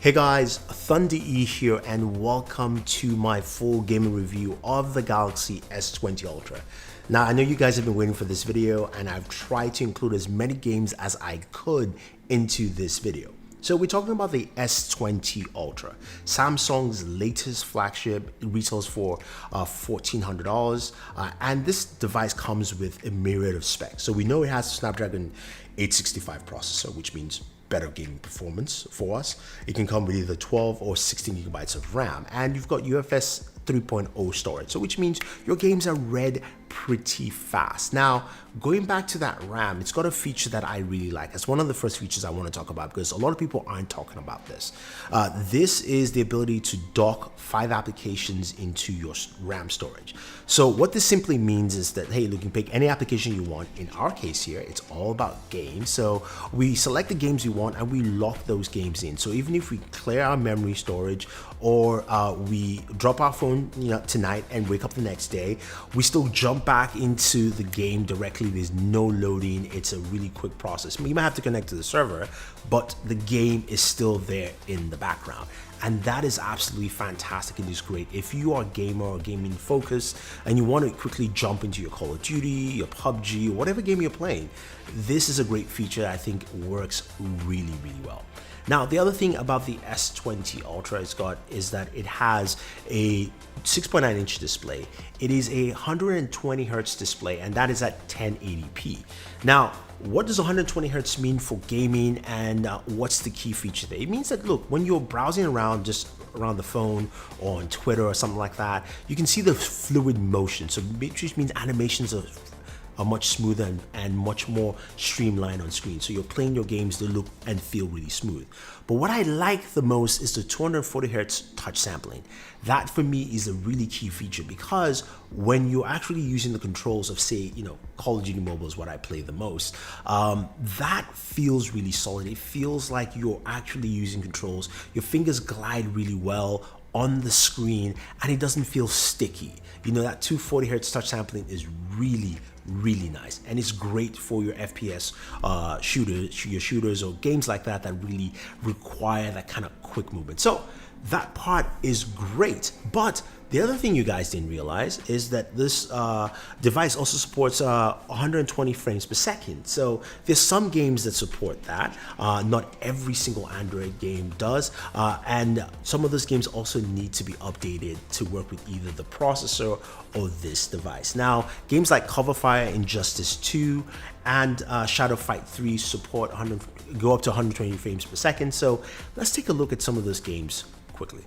Hey guys, Thunder E here and welcome to my full gaming review of the Galaxy S20 Ultra. Now I know you guys have been waiting for this video and I've tried to include as many games as I could into this video. So we're talking about the S20 Ultra, Samsung's latest flagship. It retails for $1,400 and this device comes with a myriad of specs. So we know it has a Snapdragon 865 processor, which means better gaming performance for us. It can come with either 12 or 16 gigabytes of RAM, and you've got UFS 3.0 storage, so which means your games are read pretty fast. Now, going back to that RAM, it's got a feature that I really like. It's one of the first features I want to talk about because a lot of people aren't talking about this. This is the ability to dock 5 applications into your RAM storage. So what this simply means is that, hey, you can pick any application you want. In our case here, it's all about games. So we select the games we want and we lock those games in. So even if we clear our memory storage or we drop our phone tonight and wake up the next day, we still jump back into the game directly. There's no loading. It's a really quick process. You might have to connect to the server, but the game is still there in the background. And that is absolutely fantastic. It is great if you are a gamer or gaming focused and you want to quickly jump into your Call of Duty, your PUBG, or whatever game you're playing. This is a great feature that I think works really well. Now, the other thing about the S20 Ultra is that it has a 6.9-inch display. It is a 120 hertz display, and that is at 1080p. Now, what does 120 hertz mean for gaming, and what's the key feature there? It means that, look, when you're browsing around just around the phone or on Twitter or something like that, you can see the fluid motion. So which means animations are much smoother and much more streamlined on screen. So you're playing your games, they look and feel really smooth. But what I like the most is the 240 hertz touch sampling. That for me is a really key feature because when you're actually using the controls of, say, Call of Duty Mobile is what I play the most, that feels really solid. It feels like you're actually using controls. Your fingers glide really well on the screen and it doesn't feel sticky. That 240 hertz touch sampling is really nice, and it's great for your FPS shooters or games like that really require that kind of quick movement. So that part is great, but the other thing you guys didn't realize is that this device also supports 120 frames per second. So there's some games that support that. Not every single Android game does. And some of those games also need to be updated to work with either the processor or this device. Now, games like Cover Fire, Injustice 2, and Shadow Fight 3 support go up to 120 frames per second. So let's take a look at some of those games quickly.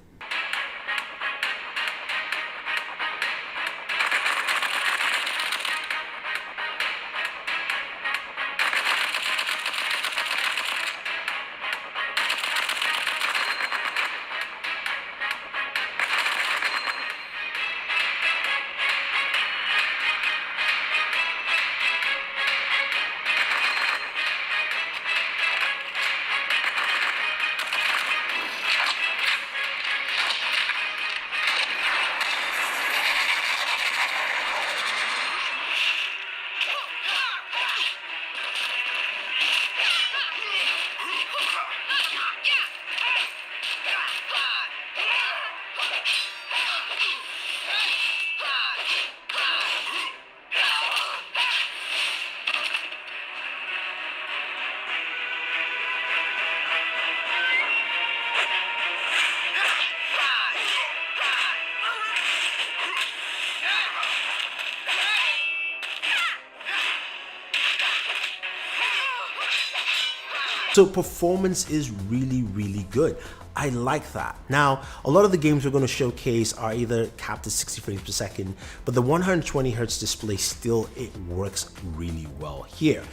So performance is really good. I like that. Now, a lot of the games we're going to showcase are either capped at 60 frames per second, but the 120 hertz display still, it works really well here.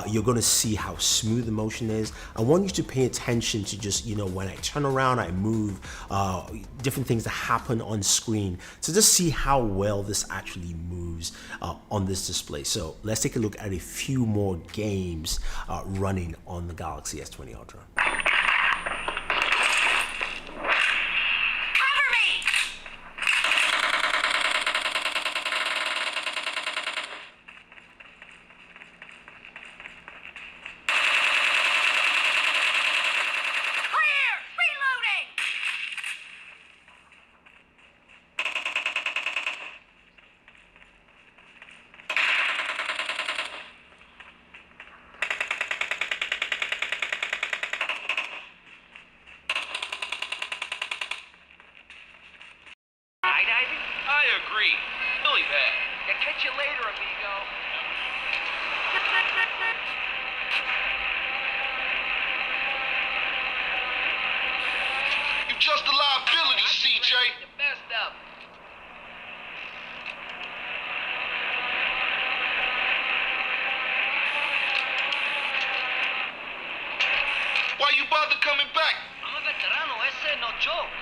You're going to see how smooth the motion is. I want you to pay attention to just, when I turn around, I move, different things that happen on screen. So just see how well this actually moves on this display. So let's take a look at a few more games running on the Galaxy S20 Ultra. Reloading! skydiving? I agree. Really bad. Yeah, catch you later, amigo. You're just a liability, CJ. You messed up. Why you bother coming back? I'm a veterano, ese no joke.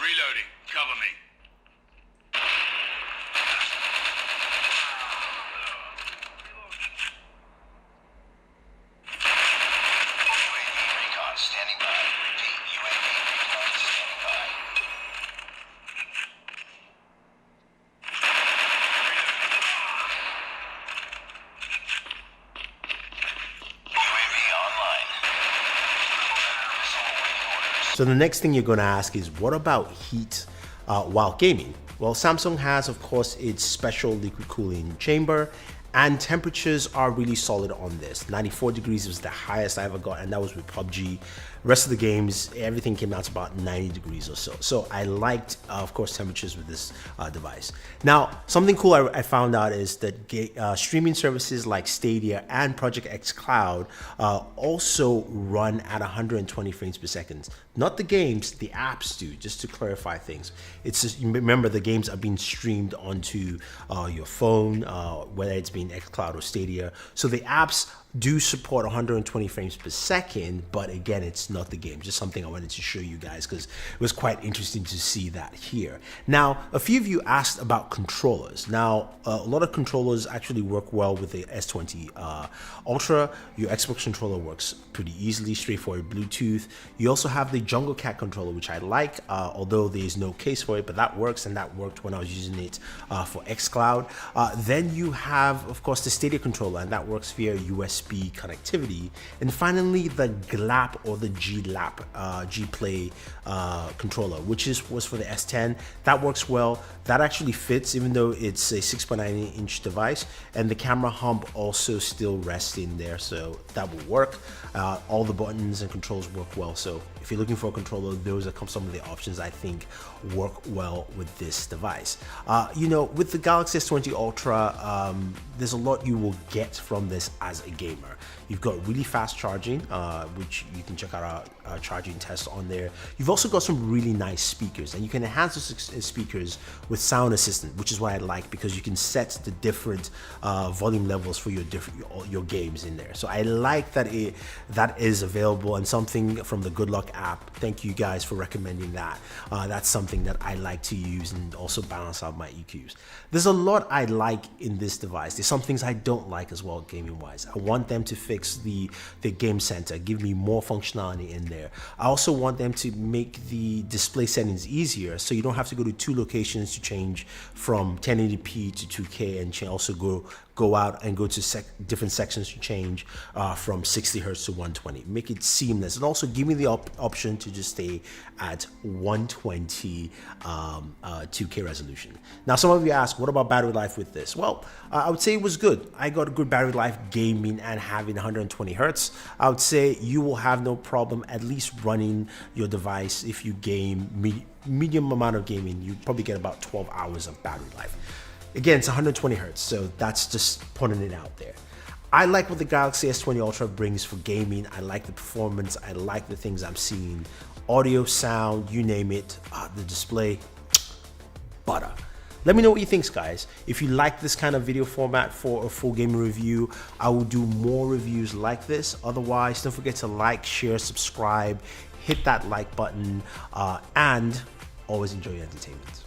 Reloading. Cover me. UAV recon standing by. Repeat, UAV recon standing by. UAV online. Missile awaiting orders. So the next thing you're going to ask is, what about heat while gaming? Well, Samsung has, of course, its special liquid cooling chamber, and temperatures are really solid on this. 94 degrees was the highest I ever got, and that was with PUBG. Rest of the games, everything came out to about 90 degrees or so. So I liked, of course, temperatures with this device. Now, something cool I found out is that streaming services like Stadia and Project X Cloud also run at 120 frames per second. Not the games, the apps do, just to clarify things. It's just, remember, the games are being streamed onto your phone, whether it's being X Cloud or Stadia. So the apps do support 120 frames per second, but again, it's not the game. Just something I wanted to show you guys because it was quite interesting to see that here. Now, a few of you asked about controllers. Now, a lot of controllers actually work well with the S20 Ultra. Your Xbox controller works pretty easily, straightforward Bluetooth. You also have the Jungle Cat controller, which I like, although there is no case for it, but that works, and that worked when I was using it for xCloud. Then you have, of course, the Stadia controller, and that works via USB USB connectivity, and finally the GLAP or the G-Play controller, which was for the S10. That works well. That actually fits, even though it's a 6.9-inch device, and the camera hump also still rests in there, so that will work. All the buttons and controls work well. So if you're looking for a controller, those are some of the options I think work well with this device. You know, with the Galaxy S20 Ultra, there's a lot you will get from this as a gamer. You've got really fast charging, which you can check out our charging test on there. You've also got some really nice speakers, and you can enhance those speakers with Sound Assistant, which is what I like, because you can set the different volume levels for your games in there. So I like that that is available, and something from the Good Luck app. Thank you guys for recommending that. That's something that I like to use and also balance out my EQs. There's a lot I like in this device. There's some things I don't like as well, gaming wise. I want them to fix the game center, give me more functionality in there. I also want them to make the display settings easier, so you don't have to go to 2 locations to change from 1080p to 2K, and also go out and go to different sections to change from 60 Hz to 120. Make it seamless, and also give me the option to just stay at 120 2K resolution. Now, some of you ask, what about battery life with this? Well, I would say it was good. I got a good battery life gaming and having 120 Hz. I would say you will have no problem at least running your device. If you game medium amount of gaming, you probably get about 12 hours of battery life. Again, it's 120 Hz, so that's just putting it out there. I like what the Galaxy S20 Ultra brings for gaming. I like the performance. I like the things I'm seeing. Audio, sound, you name it. The display, butter. Let me know what you think, guys. If you like this kind of video format for a full gaming review, I will do more reviews like this. Otherwise, don't forget to like, share, subscribe, hit that like button, and always enjoy your entertainment.